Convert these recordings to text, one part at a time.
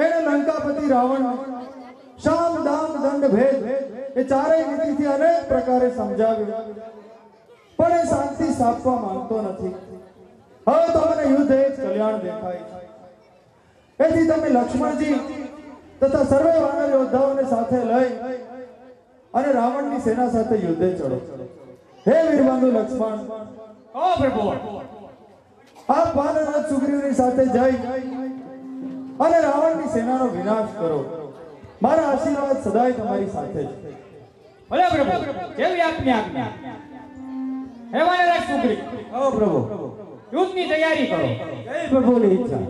એને લંકાપતિ રાવણ શામ દામ દંડ ભેદ એ ચારેય નીતિથી અનેક પ્રકારે સમજાવ્યું, પણ એ શાંતિ સ્થાપવા માંગતો નથી. હવે તો મને યુદ્ધ એ જ કલ્યાણ દેખાય છે. એથી તમે લક્ષ્મણજી તથા સર્વે વાનર યોદ્ધાઓને સાથે લઈ અને રાવણની સેના સાથે યુદ્ધે ચડો. હે વીરબંધુ લક્ષ્મણ, ઓ પ્રભુ, આપ વાનરરાજ સુગ્રીવની સાથે જઈ અને રાવણની સેનાનો વિનાશ કરો. મારા આશીર્વાદ સદાય તમારી સાથે છે. ભલે પ્રભુ, જેવી આપની આજ્ઞા. હે વાનરરાજ સુગ્રીવ, ઓ પ્રભુ, યુદ્ધની તૈયારી કરો. જય પ્રભુની ઈચ્છા.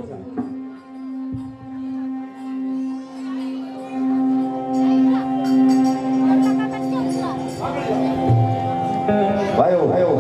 ભાઈઓ ભાઈઓ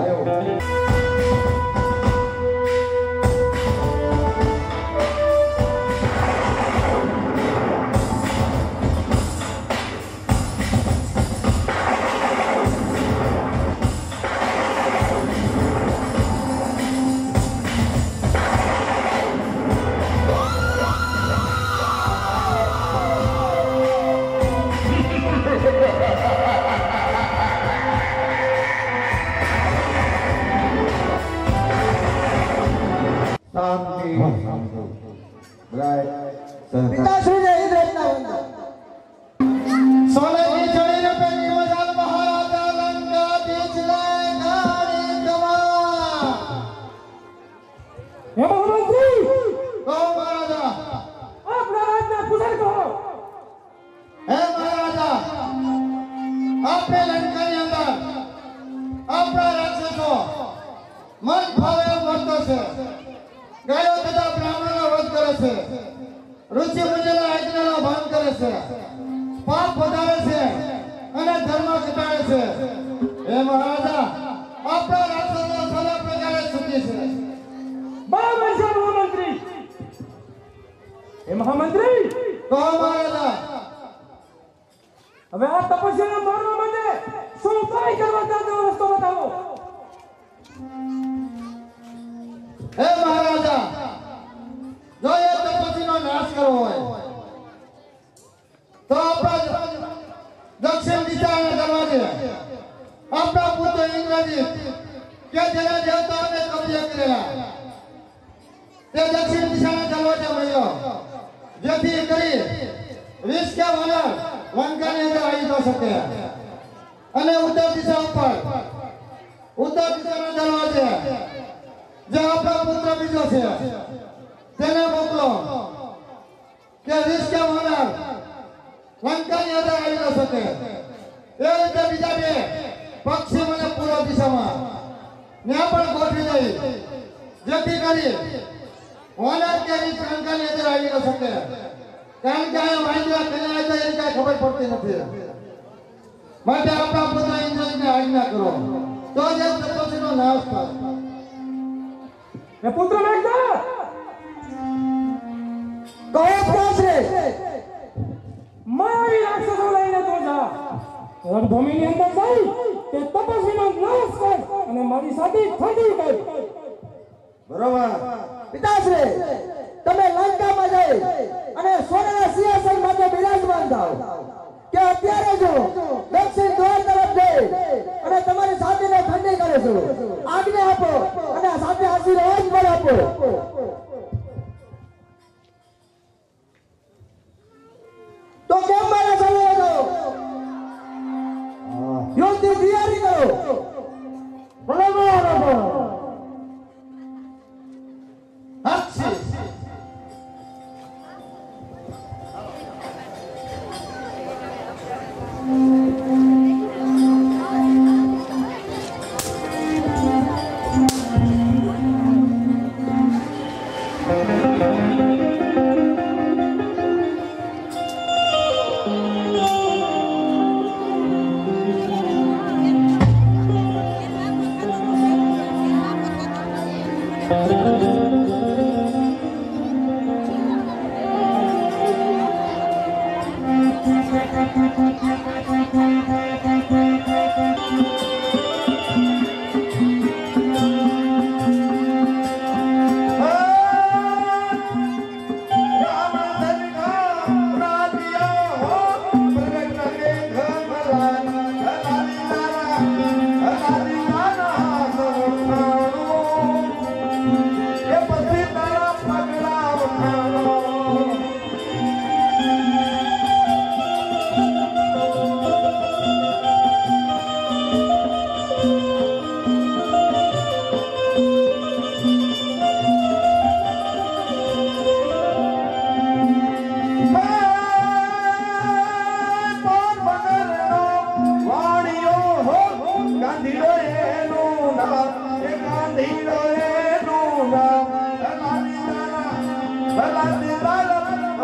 હવે આ તપસ્યાને મારવા માટે શું ઉપાય કરવા તેનો રસ્તો બતાવો. હે મહારાજા, જો એ તપસ્યાનો નાશ કરવો હોય તો આપણા દક્ષિણ દિશાના દરવાજે આપણા પુત્ર ઇન્દ્રજીત કે જેના દેવતાઓને કબજે કરેલા તે દક્ષિણ દિશાના દરવાજે મળ્યો, જેથી કરી વીસ કે વાનર લંકાની અંદર આવી ન શકે. અને ઉત્તર દિશા ઉપર ઉત્તર દિશાના દરવાજે જે આપણા પુત્ર બીજો છે તેને મોકલો કે વીસ કે વાનર લંકાની અંદર આવી ન શકે. એ રીતે બીજા બે પક્ષી મને પૂર્વ દિશામાં ત્યાં પણ ગોઠવી દઈ, જેથી કરી વાનર કે વીસ લંકાની અંદર આવી ન શકે. કારણ કે આ વાંદરા કને આવી જાય એની કાંઈ ખબર પડતી નથી. માટે આપણા પુત્ર ઇન્દ્રજીતને આજ્ઞા કરો તો જ તપસ્યાનો નાશ થાય. એ પુત્ર મેઘનાદ, કહો પ્રભુ, મારી રાક્ષસો લઈને તો જા, રણભૂમિની અંદર જઈ તે તપસ્વીનો નાશ કર અને મારી સાથે ઠંડી કર. બરોબર. પિતાશ્રી, તમે લંકામાં જઈ અને સોનાના સિંહાસન માટે બિરાજમાન થાઓ કે અત્યારે જો દક્ષિણ દ્વાર તરફ જઈ અને તમારી સાથીને ઠંડી કરે છો. આજ્ઞા આપો અને સાથે આશીર્વાદ પણ આપો. તો કેમ મારા ચાલો છો? યુદ્ધની તૈયારી કરો. બરાબર.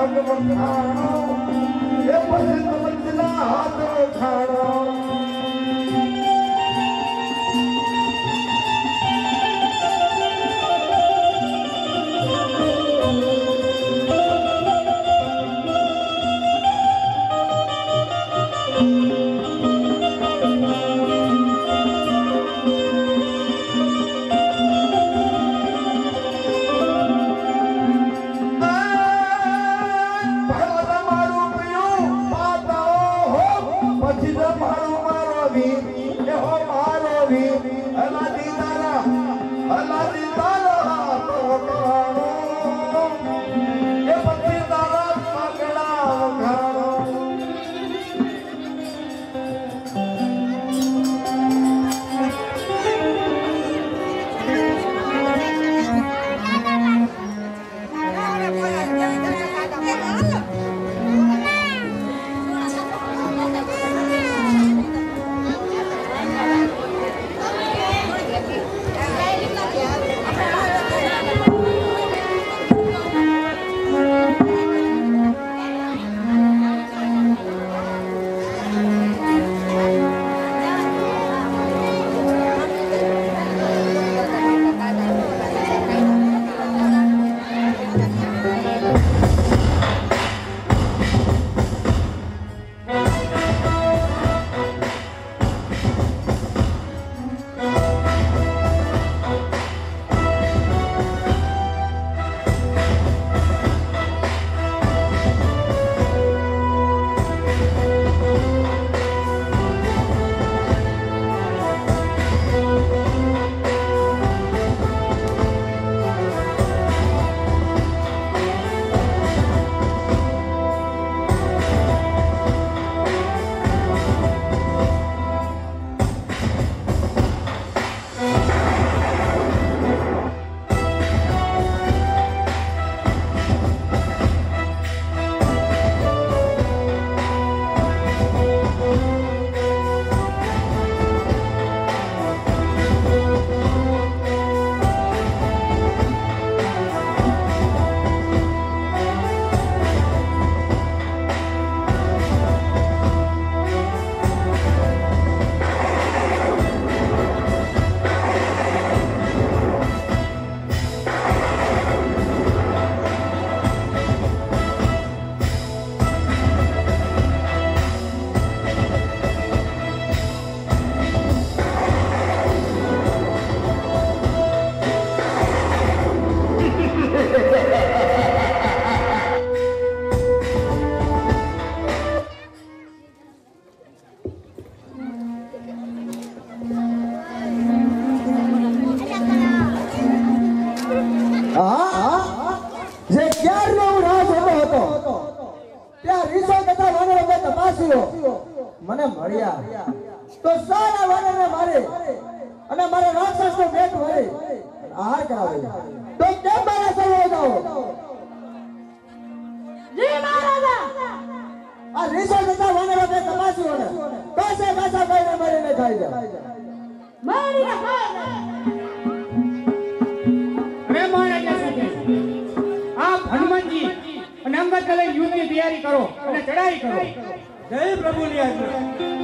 પગ વખાણો એ પછી સમજના હાથ ખાણો મને મળ્યા તો સારા વાનરને મારે અને મારા રાક્ષસનો પેટ ભરે આહાર કરાવે તો કેમ મારા સૌ જાઓ જી મહારાજા આ રીસો જતા વાનરો તે તપાસ્યો ને કાસે કાસા કઈને મરીને ખાઈ જાય મારી ખાય અરે મહારાજા સાથે આપ હનુમાનજી અને અંગદ લઈને યુદ્ધની તૈયારી કરો અને ચડાઈ કરો જય પ્રભુની આજ્ઞા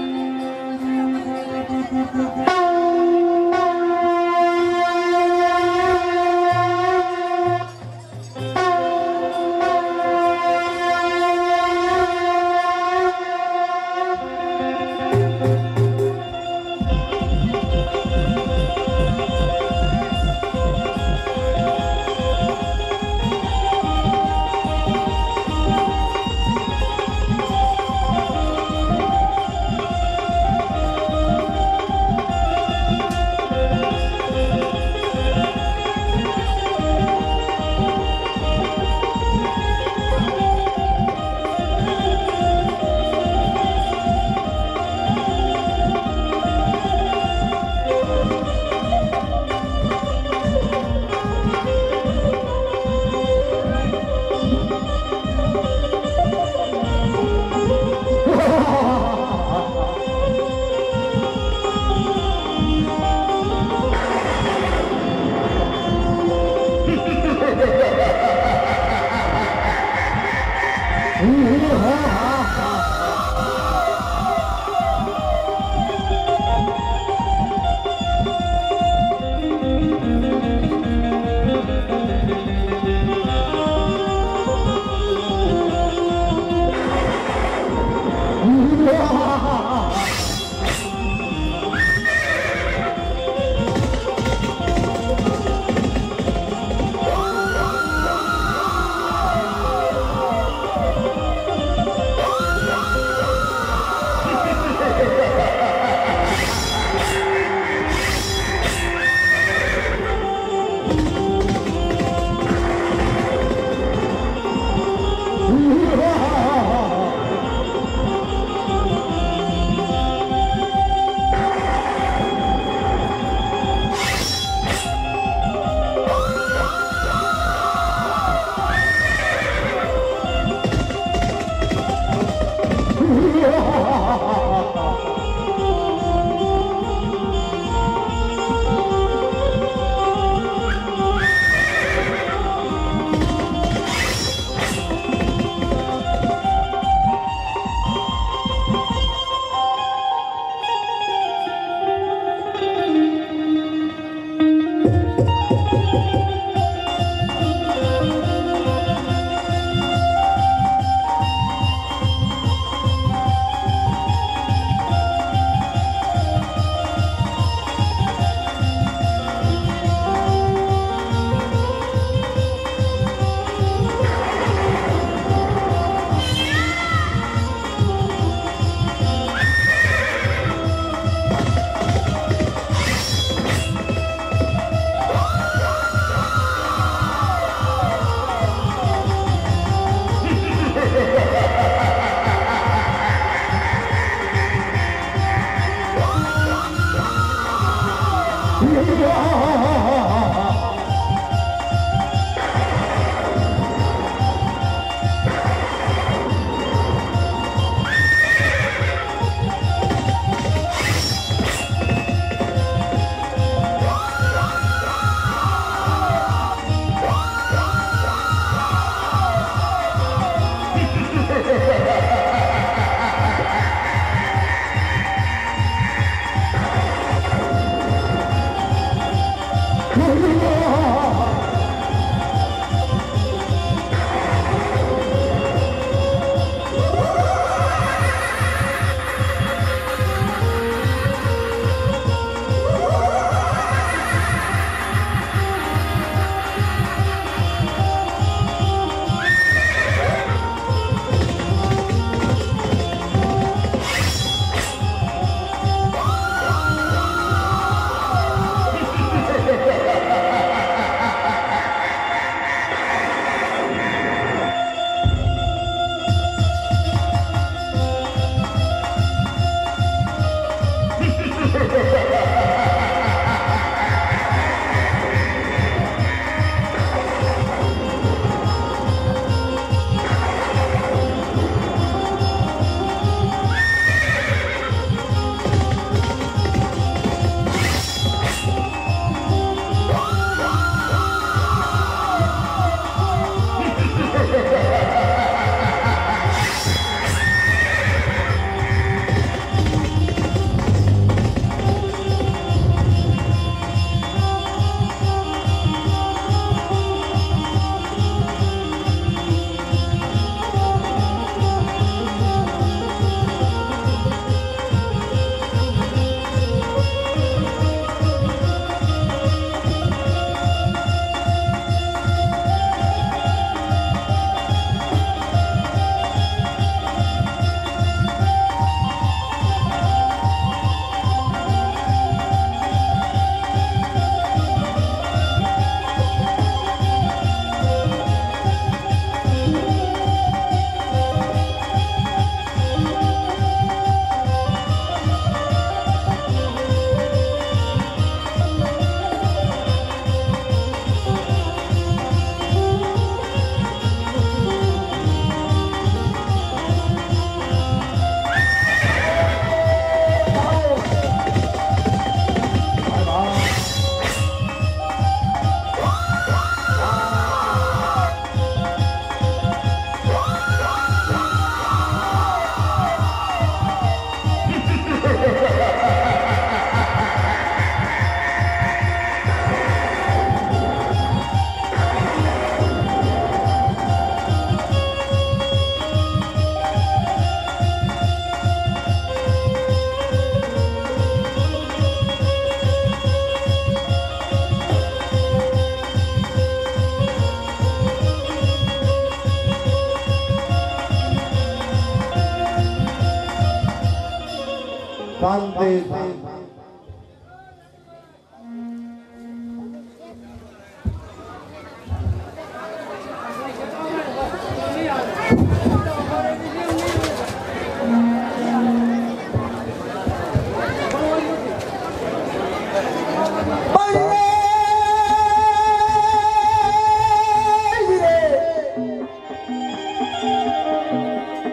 શાંતિ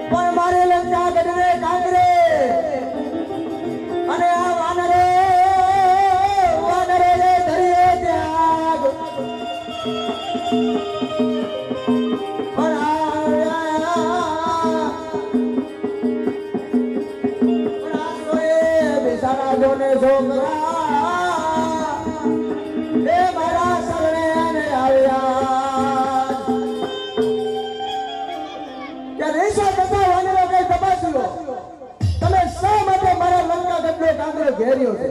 પણ મારે લંકા ગઢને કાંગરે અને આ વાનરે રે ધરીએ ત્યાગ પણ બિસાડા જોને છોકરા એ મારા શરણે આવ્યા કે રેશા કરતા વાનરો કઈ તપાસ્યો તમે શા માટે મારા લંકા ગઢનો કાંગરો ઘેર્યો છે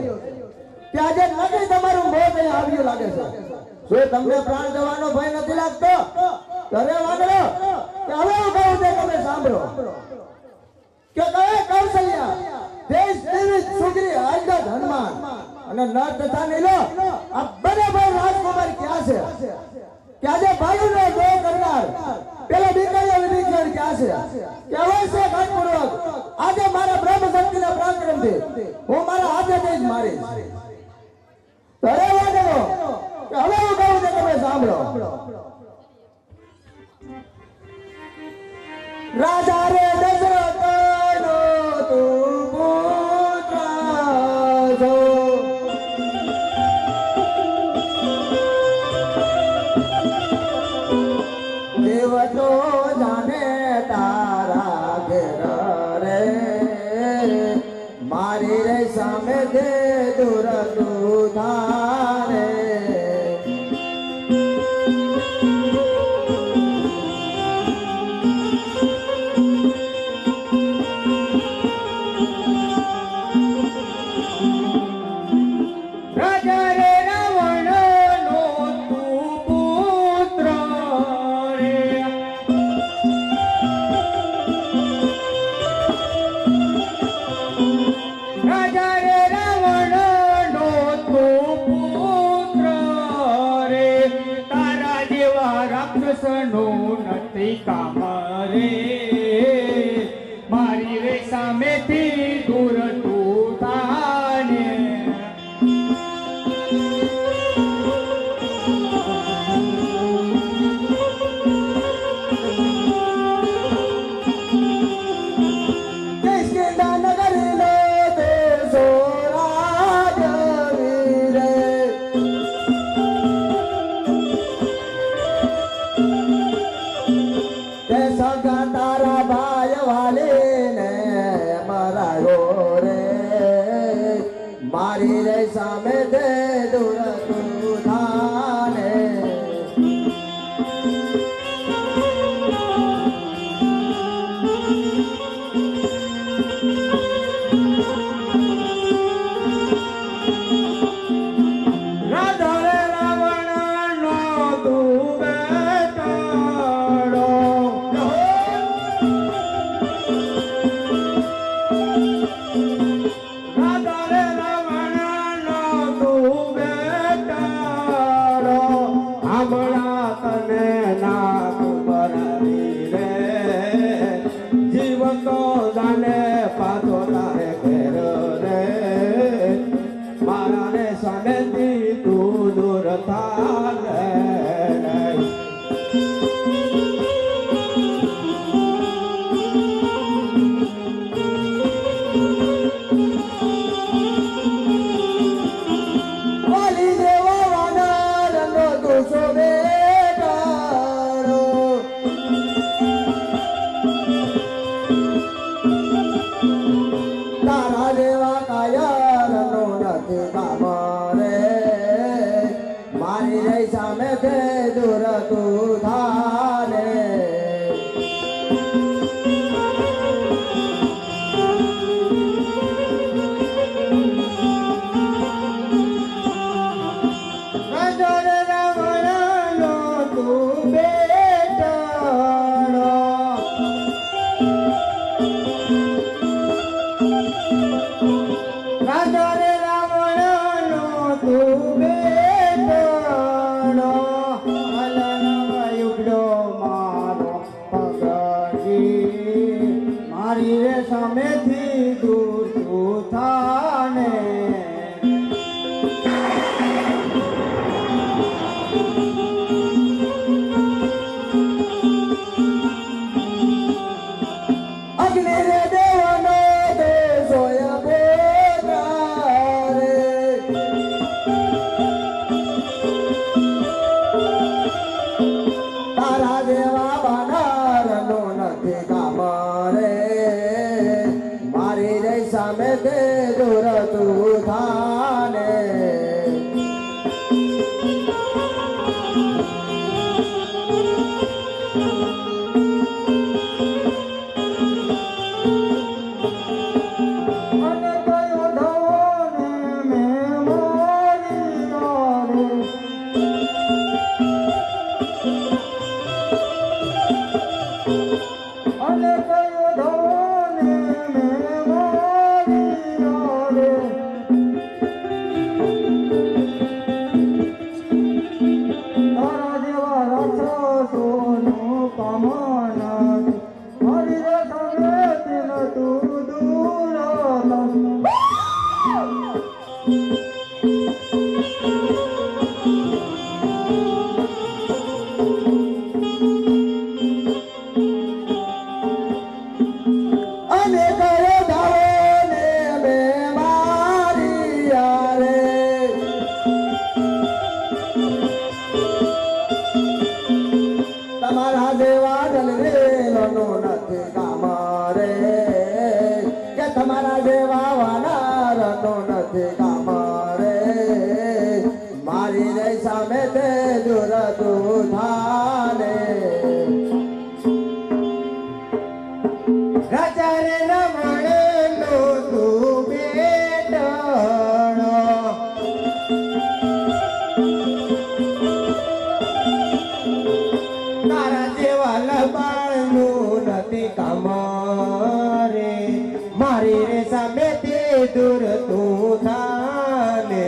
કે આજે નકરી તમારું મોત અહીં આવ્યું લાગે છે જો તમને પ્રાણ જવાનો ભય નથી લાગતો ત્યારે વાનરો કે હવે હું કહું તે તમે સાંભળો કે કહે કૌશલ્યા દેશ દેવી સુગ્રી આજના હનુમાન અને નર તથા નીલો આ બરાબર રાજકુમાર ક્યાં છે કે આજે ભાઈઓનો દો કરનાર પેલા દીકરીઓ વિભીષણ ક્યાં છે કે અવશ્ય ઘાતપૂર્વક આજે મારા બ્રહ્મ શક્તિના પરાક્રમથી હું મારા હાથેથી જ મારીશ અરે વાનરો કે હવે હું કહું તે તમે સાંભળો રાજા રે દશરથનો તું પુત્ર છો દેવતો જાણે તારા ઘેર રે મારી રે સામે દે દૂર તું ધારે રાજા રે રાવણનો તું પુત્ર રે રાજા રે રાવણનો તું પુત્ર રે તારા જેવા રાક્ષસનું નથી કામ રે મારી રે સામેથી દૂર તું થાને કિષ્કિંધા નગરીનો દેશો રાજવીર તે સગા તારા ભાઈ વાલીને મરાયો રે મારી રે સામે દે દૂર તું થાને રાજા રે રાવણનો તું બેટાડો રાજા રે રાવણનો તું મારી મારી રે સામેથી દૂર તું થાને અગ્નિ રે દેવાનો દેશોય બોધારે તારા જેવા વાનરનો નથી કામ રે મારી જય સામે તે દૂર તું થાને તમારા જેવા વાનરનો નથી કામ રે મારી જય સામે તે દૂર તું થાને રાજા રે રમણ નો તું બેટણો તારા જેવા લબાણનું નથી કામ મારી રે સામે તે દૂર તું થાને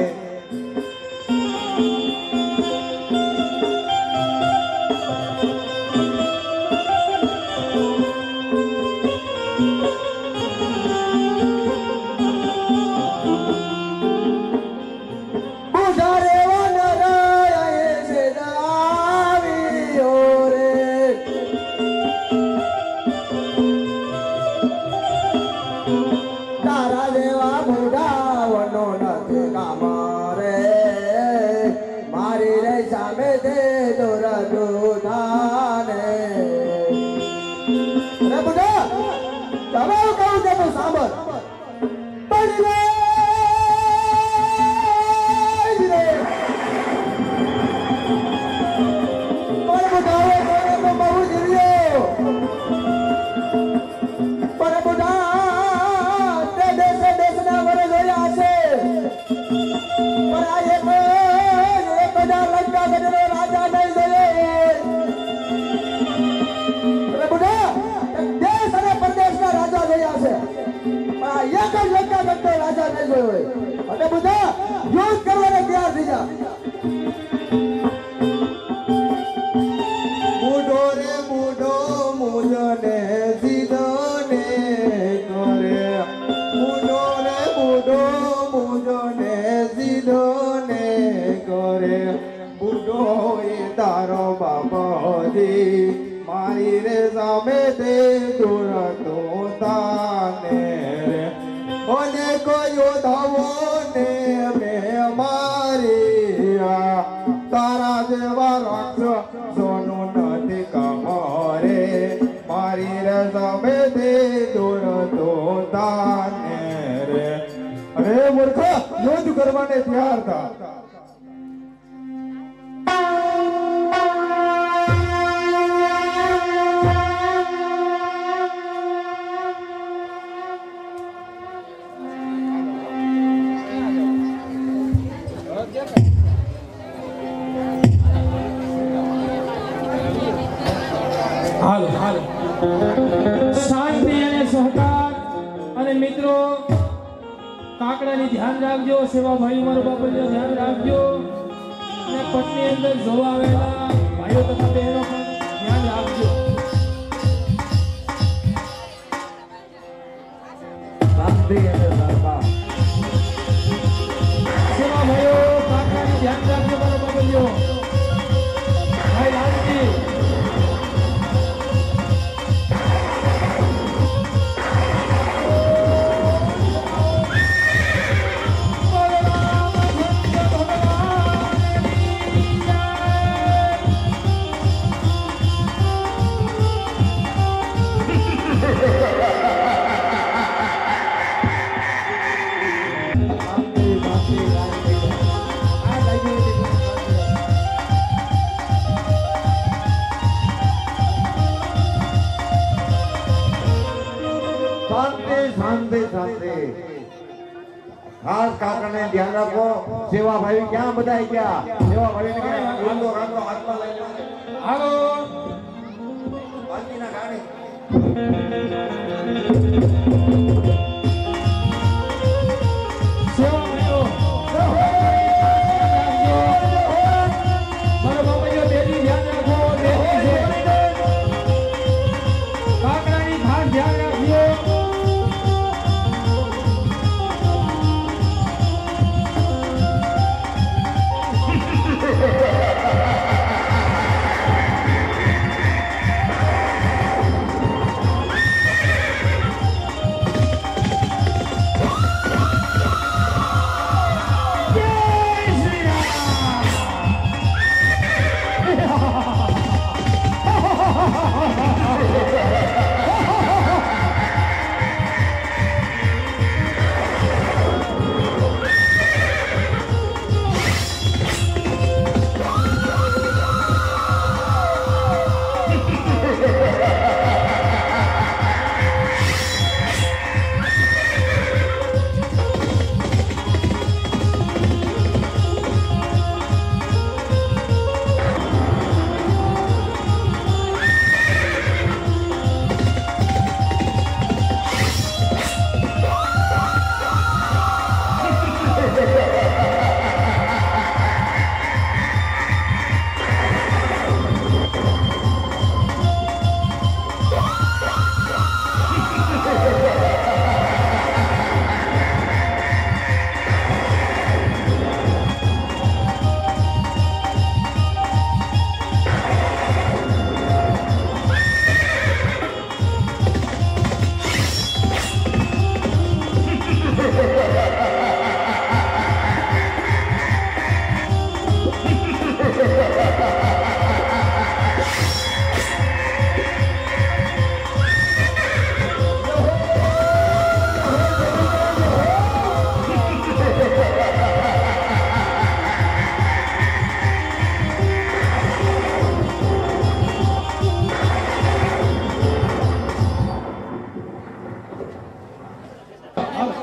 પૂજારે વાનર છે દાવીઓ રે તારા જેવા ભૂડાવનો નથી કામ રે મારી રે સામે તે દૂર તું થાને રે બુઢા તમે કહું છે તું સાંભળ પડી રે પણ બુઢાઓ તો બહુ જીવ્યો પણ બુઢા દેશના વરે જોયા છે પણ આ એક હજાર લંકા ગઢનો રાજા નહીં જોયો અરે બુઢા દેશ અને પરદેશના રાજા જોયા છે પણ આ એક જ લંકા ગઢનો રાજા નહીં જોયો અને બુઢા યુદ્ધ કરવાને તૈયાર થઈ જા બુઢો રે બુઢો મુજને સીધો ને કરે બુઢો રે બુઢો મુજને સીધો ને કરે બુઢો એ તારો બાપજી મારી રે સામે તે દૂર તું થાને રે ઓને કોઈ ધવો ને મે મારી તારા જેવા રાક્ષસોનું નથી કામ રે મારી રે સામે તે દૂર તું થાને રે અરે મૂર્ખ યુદ્ધ કરવાને તૈયાર થા હાલો હાલો શાંતિ અને સહકાર અને મિત્રો કાકડાની ધ્યાન રાખજો સેવા ભાઈ મારો બાપુજીનું ધ્યાન રાખજો અને પટની અંદર જોવા આવેલા ભાઈઓ તથા બહેનો પણ ધ્યાન રાખજો શાંતિ અને સરકાર સેવા ભાઈઓ કાકાની ધ્યાન રાખજો મારો બાબલ્યો ભાઈ લાલજી શાંતિ શાંતિ શાંતિ ખાસ કાકાને ધ્યાન રાખો સેવા ભાઈ ક્યાં બધા ગયા સેવા ભાઈ રાંધો રાંધો હાથમાં લઈ લો હાલો બાકીના ગાડી સેવા ભાઈઓ રાખજો મારો બાબલ્યો બેટી ધ્યાન રાખો બેટી છે કાકડાની ખાસ ધ્યાન રાખજો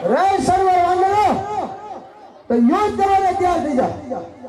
રે સર્વ વાંદરો તો યુદ્ધ કરવાને તૈયાર થઈ જાઓ